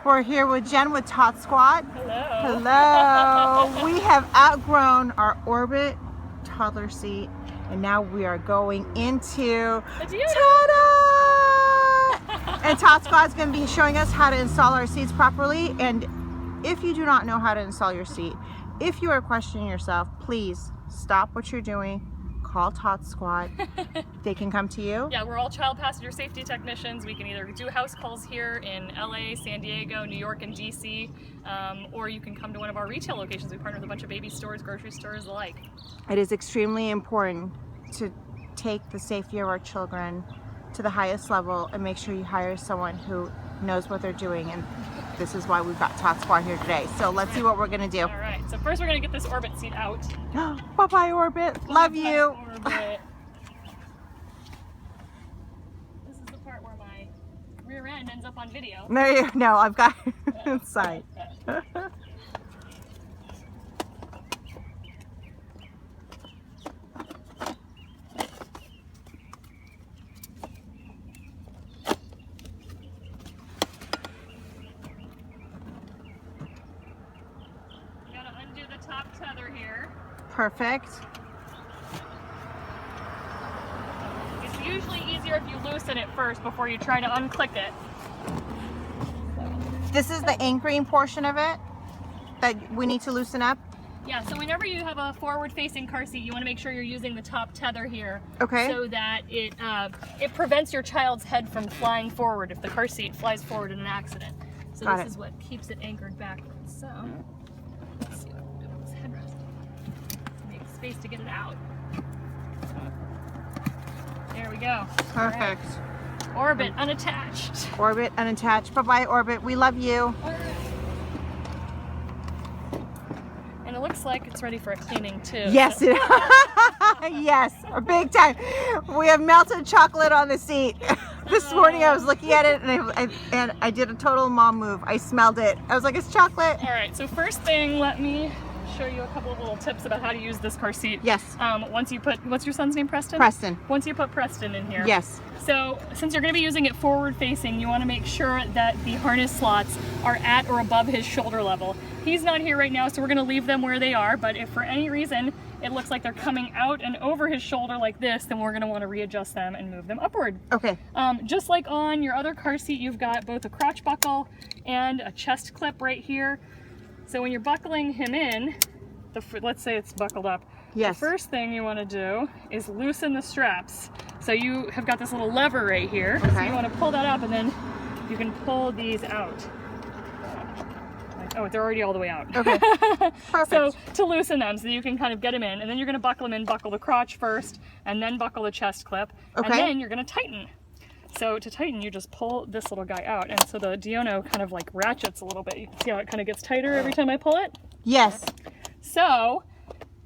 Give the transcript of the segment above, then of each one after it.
We're here with Jen with Tot Squad. Hello. Hello. We have outgrown our Orbit toddler seat, and now we are going into ta-da! And Tot Squad's going to be showing us how to install our seats properly. And if you do not know how to install your seat, if you are questioning yourself, please stop what you're doing. Call Tot Squad. They can come to you. Yeah, we're all child passenger safety technicians. We can either do house calls here in LA, San Diego, New York, and DC, or you can come to one of our retail locations. We partner with a bunch of baby stores, grocery stores alike. It is extremely important to take the safety of our children to the highest level and make sure you hire someone who knows what they're doing. And this is why we've got Tot Squad here today. So let's see what we're going to do. All right, so first we're going to get this Orbit seat out. Bye-bye, Orbit. Love you. Orbit. This is the part where my rear end ends up on video. No, I've got it inside. Top tether here. Perfect. It's usually easier if you loosen it first before you try to unclick it. This is the anchoring portion of it that we need to loosen up? Yeah, so whenever you have a forward-facing car seat, you want to make sure you're using the top tether here. Okay. So that it prevents your child's head from flying forward if the car seat flies forward in an accident. So this is what keeps it anchored backwards. So let's see what I'm doing with this headrest. Make space to get it out. There we go. Perfect. Right. Orbit unattached. Orbit unattached. Bye-bye, Orbit. We love you. And it looks like it's ready for a cleaning too. Yes, yes, big time. We have melted chocolate on the seat. This morning I was looking at it and I did a total mom move. I smelled it. I was like, it's chocolate. All right, so first thing, let me show you a couple of little tips about how to use this car seat. Yes. Once you put, what's your son's name, Preston? Preston. Once you put Preston in here. Yes. So since you're going to be using it forward facing, you want to make sure that the harness slots are at or above his shoulder level. He's not here right now, so we're going to leave them where they are, but if for any reason it looks like they're coming out and over his shoulder like this, then we're going to want to readjust them and move them upward. Okay. Just like on your other car seat, you've got both a crotch buckle and a chest clip right here. So when you're buckling him in, let's say it's buckled up. Yes. The first thing you want to do is loosen the straps. So you have got this little lever right here. Okay. So you want to pull that up and then you can pull these out. Oh, they're already all the way out. Okay. Perfect. So to loosen them so you can kind of get them in, and then you're going to buckle them in, buckle the crotch first, and then buckle the chest clip, and then you're going to tighten. So to tighten, you just pull this little guy out, and so the Diono kind of like ratchets a little bit. You can see how it kind of gets tighter every time I pull it? Yes. So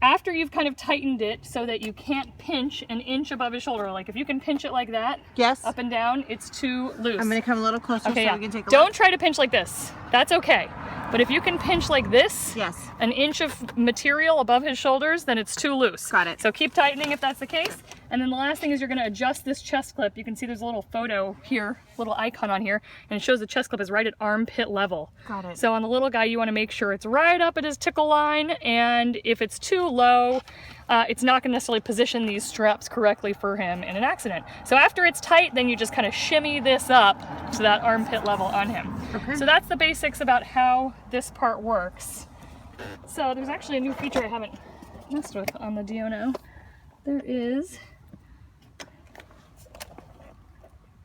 after you've kind of tightened it so that you can't pinch an inch above his shoulder, like if you can pinch it like that, up and down, it's too loose. I'm going to come a little closer so we can take a look. Don't try to pinch like this. That's okay. But if you can pinch like this, an inch of material above his shoulders, then it's too loose. Got it. So keep tightening if that's the case. And then the last thing is you're going to adjust this chest clip. You can see there's a little photo here, little icon on here, and it shows the chest clip is right at armpit level. Got it. So on the little guy, you want to make sure it's right up at his tickle line, and if it's too low, it's not going to necessarily position these straps correctly for him in an accident. So after it's tight, then you just kind of shimmy this up to that armpit level on him. Okay. So that's the basics about how this part works. So there's actually a new feature I haven't messed with on the Diono. There is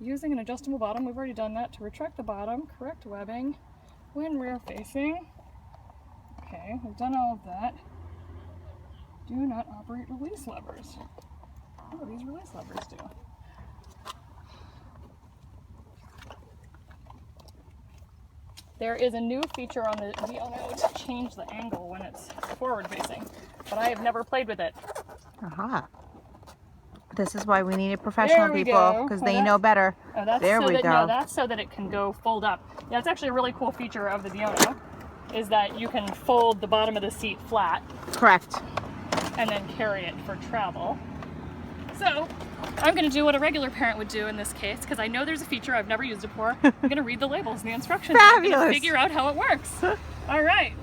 using an adjustable bottom. We've already done that to retract the bottom, correct webbing when rear facing. Okay, we've done all of that. Do not operate release levers. What do these release levers do? There is a new feature on the Diono to change the angle when it's forward facing, but I have never played with it. Aha. This is why we needed professional people, because they know better. Oh, that's there we go. No, that's so that it can go fold up. Yeah, it's actually a really cool feature of the Diono, is that you can fold the bottom of the seat flat. Correct. And then carry it for travel. So I'm going to do what a regular parent would do in this case, because I know there's a feature, I've never used it before. I'm going to read the labels and the instructions. Fabulous. I'm going to figure out how it works. All right.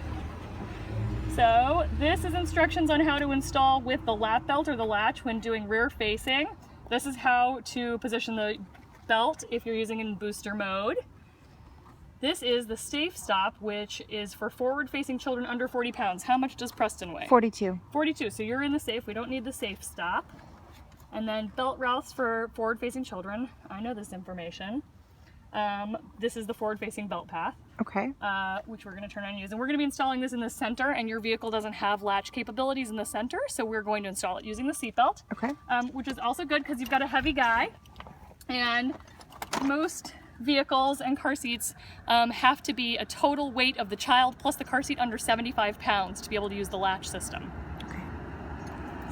So this is instructions on how to install with the lap belt or the latch when doing rear facing. This is how to position the belt if you're using in booster mode. This is the safe stop, which is for forward-facing children under 40 pounds. How much does Preston weigh? 42. 42, so you're in the safe. We don't need the safe stop. And then belt routes for forward-facing children. I know this information. This is the forward-facing belt path. Okay. Which we're going to turn on and use. And we're going to be installing this in the center, and your vehicle doesn't have latch capabilities in the center, so we're going to install it using the seatbelt. Okay. Which is also good because you've got a heavy guy. And most vehicles and car seats have to be a total weight of the child plus the car seat under 75 pounds to be able to use the latch system. Okay.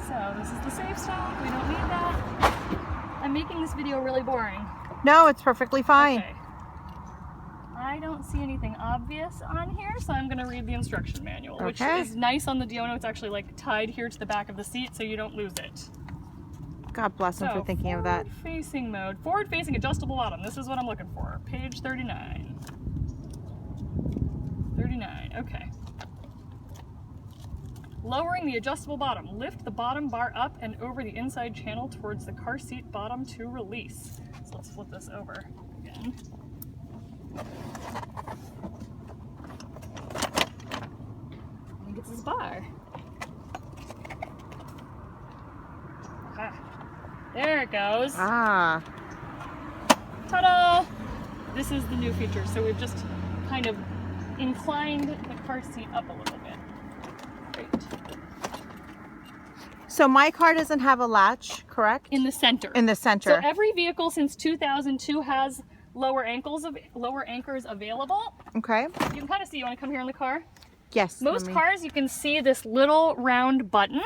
So this is the safe stop. We don't need that. I'm making this video really boring. No, it's perfectly fine. Okay. I don't see anything obvious on here, so I'm going to read the instruction manual, which is nice on the Diono. It's actually like tied here to the back of the seat so you don't lose it. God bless him for thinking of that. Forward-facing mode. Forward-facing adjustable bottom. This is what I'm looking for. Page 39. 39, okay. Lowering the adjustable bottom. Lift the bottom bar up and over the inside channel towards the car seat bottom to release. So let's flip this over again. I think it's this bar. Okay. There it goes. Ah. Ta-da! This is the new feature. So we've just kind of inclined the car seat up a little bit. Great. So my car doesn't have a latch, correct? In the center. In the center. So every vehicle since 2002 has lower anchors available. Okay. You can kind of see. You want to come here in the car? Yes. Most cars, you can see this little round button,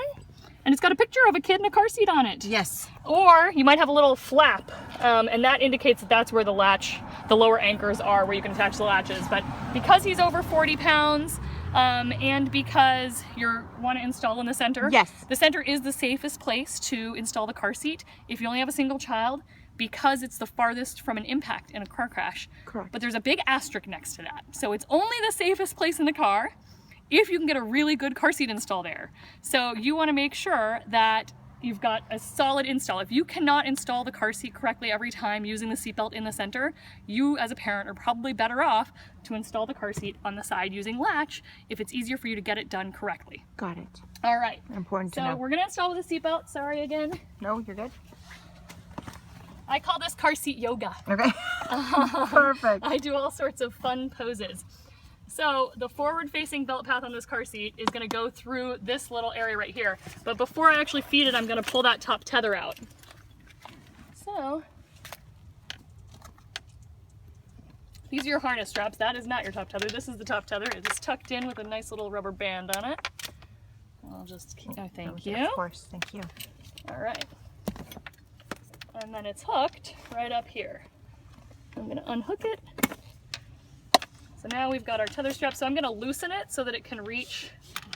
and it's got a picture of a kid in a car seat on it. Yes. Or you might have a little flap, and that indicates that that's where the latch, the lower anchors are, where you can attach the latches. But because he's over 40 pounds, and because you want to install in the center, yes, the center is the safest place to install the car seat if you only have a single child, because it's the farthest from an impact in a car crash. Correct. But there's a big asterisk next to that. So it's only the safest place in the car if you can get a really good car seat install there. So you want to make sure that you've got a solid install. If you cannot install the car seat correctly every time using the seatbelt in the center, you as a parent are probably better off to install the car seat on the side using latch if it's easier for you to get it done correctly. Got it. All right. Important to know. So we're going to install with a seatbelt. Sorry again. No, you're good. I call this car seat yoga. Okay. Perfect. I do all sorts of fun poses. So the forward-facing belt path on this car seat is going to go through this little area right here. But before I actually feed it, I'm going to pull that top tether out. So these are your harness straps. That is not your top tether. This is the top tether. It is tucked in with a nice little rubber band on it. I'll just keep, oh, thank you. Of course, thank you. All right. And then it's hooked right up here. I'm going to unhook it. So now we've got our tether strap. So I'm going to loosen it so that it can reach.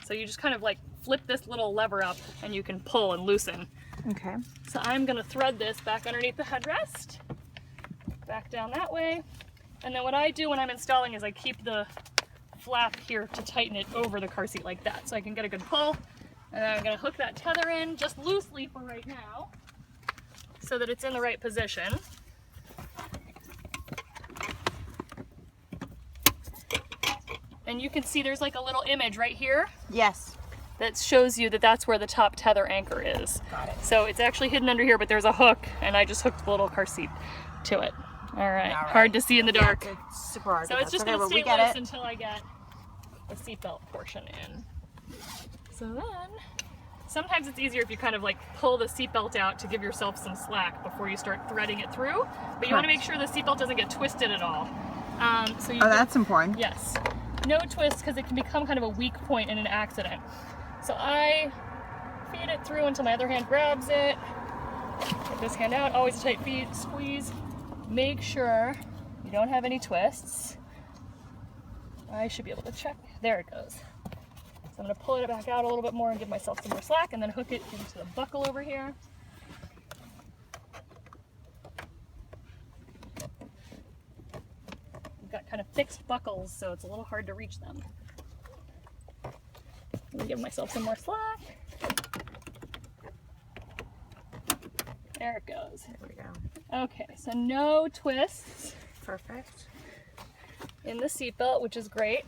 So you just kind of like flip this little lever up and you can pull and loosen. Okay. So I'm going to thread this back underneath the headrest, back down that way. And then what I do when I'm installing is I keep the flap here to tighten it over the car seat like that so I can get a good pull. And then I'm going to hook that tether in just loosely for right now so that it's in the right position. And you can see there's like a little image right here. Yes. That shows you that that's where the top tether anchor is. Got it. So it's actually hidden under here, but there's a hook, and I just hooked the little car seat to it. All right. Hard to see in the dark. Yeah, it's super hard. So it's just going to stay loose until I get the seatbelt portion in. So then, sometimes it's easier if you kind of like pull the seatbelt out to give yourself some slack before you start threading it through. But you want to make sure the seatbelt doesn't get twisted at all. That's important. Yes. No twists, because it can become kind of a weak point in an accident. So I feed it through until my other hand grabs it. Get this hand out, always a tight feed, squeeze. Make sure you don't have any twists. I should be able to check. There it goes. So I'm going to pull it back out a little bit more and give myself some more slack, and then hook it into the buckle over here. fixed buckles, so it's a little hard to reach them. Let me give myself some more slack. There it goes. There we go. Okay, so no twists Perfect. in the seatbelt, which is great.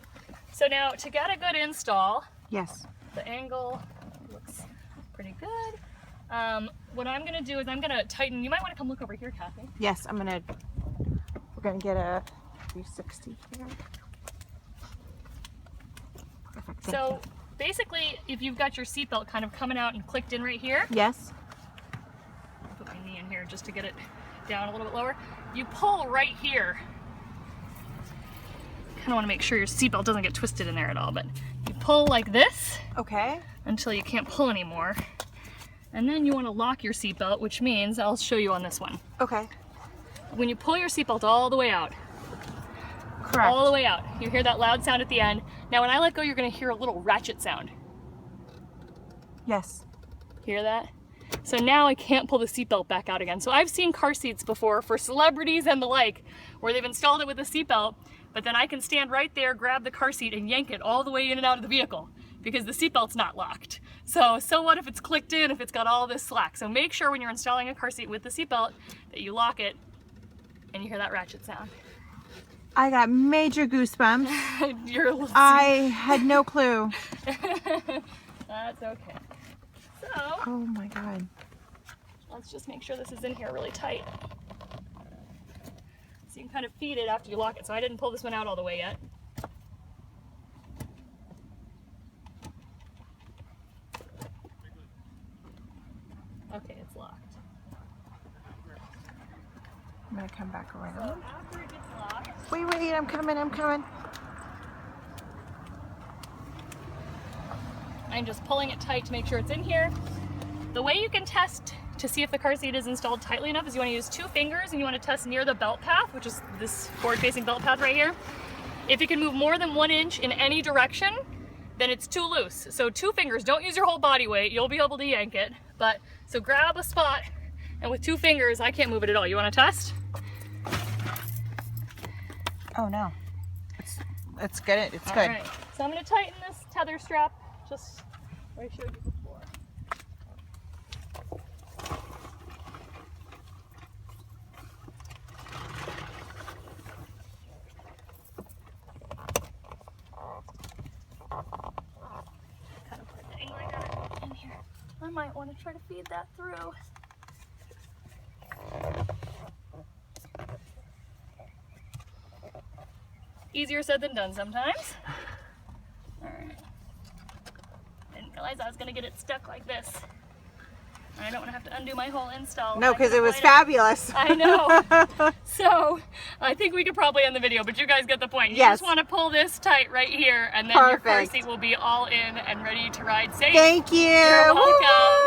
So now to get a good install, Yes. the angle looks pretty good. What I'm gonna do is I'm gonna tighten. You might want to come look over here, Kathy. Yes, we're gonna get a 360 here. Perfect. Thank So you. basically, if you've got your seatbelt kind of coming out and clicked in right here, Yes. put my knee in here just to get it down a little bit lower. You pull right here. Kind of want to make sure your seatbelt doesn't get twisted in there at all, but you pull like this Okay. until you can't pull anymore. And then you want to lock your seatbelt, which means I'll show you on this one. Okay. When you pull your seatbelt all the way out, Correct. all the way out, you hear that loud sound at the end. Now when I let go, you're going to hear a little ratchet sound. Yes. Hear that? So now I can't pull the seatbelt back out again. So I've seen car seats before for celebrities and the like, where they've installed it with a seatbelt, but then I can stand right there, grab the car seat and yank it all the way in and out of the vehicle because the seatbelt's not locked. So what if it's clicked in, if it's got all this slack? So make sure when you're installing a car seat with the seatbelt that you lock it and you hear that ratchet sound. I got major goosebumps. You're I had no clue. That's okay. So Oh my God. let's just make sure this is in here really tight. So you can kind of feed it after you lock it. So I didn't pull this one out all the way yet. Okay, it's locked. I'm gonna come back So around. after it gets locked, Wait, I'm coming. I'm just pulling it tight to make sure it's in here. The way you can test to see if the car seat is installed tightly enough is you want to use 2 fingers and you want to test near the belt path, which is this forward-facing belt path right here. If you can move more than 1 inch in any direction, then it's too loose. So 2 fingers, don't use your whole body weight, you'll be able to yank it. But so grab a spot and with 2 fingers, I can't move it at all. You want to test? Oh no. It's good. It's All good. right. So I'm going to tighten this tether strap just where I showed you before. Kind of put a dangler in here. I might want to try to feed that through. Easier said than done sometimes. Alright. Didn't realize I was going to get it stuck like this. I don't want to have to undo my whole install. No, because it was fabulous. I know. So I think we could probably end the video, but you guys get the point. You Yes. just want to pull this tight right here, and then your car Perfect. seat will be all in and ready to ride safe. Thank you. You're welcome.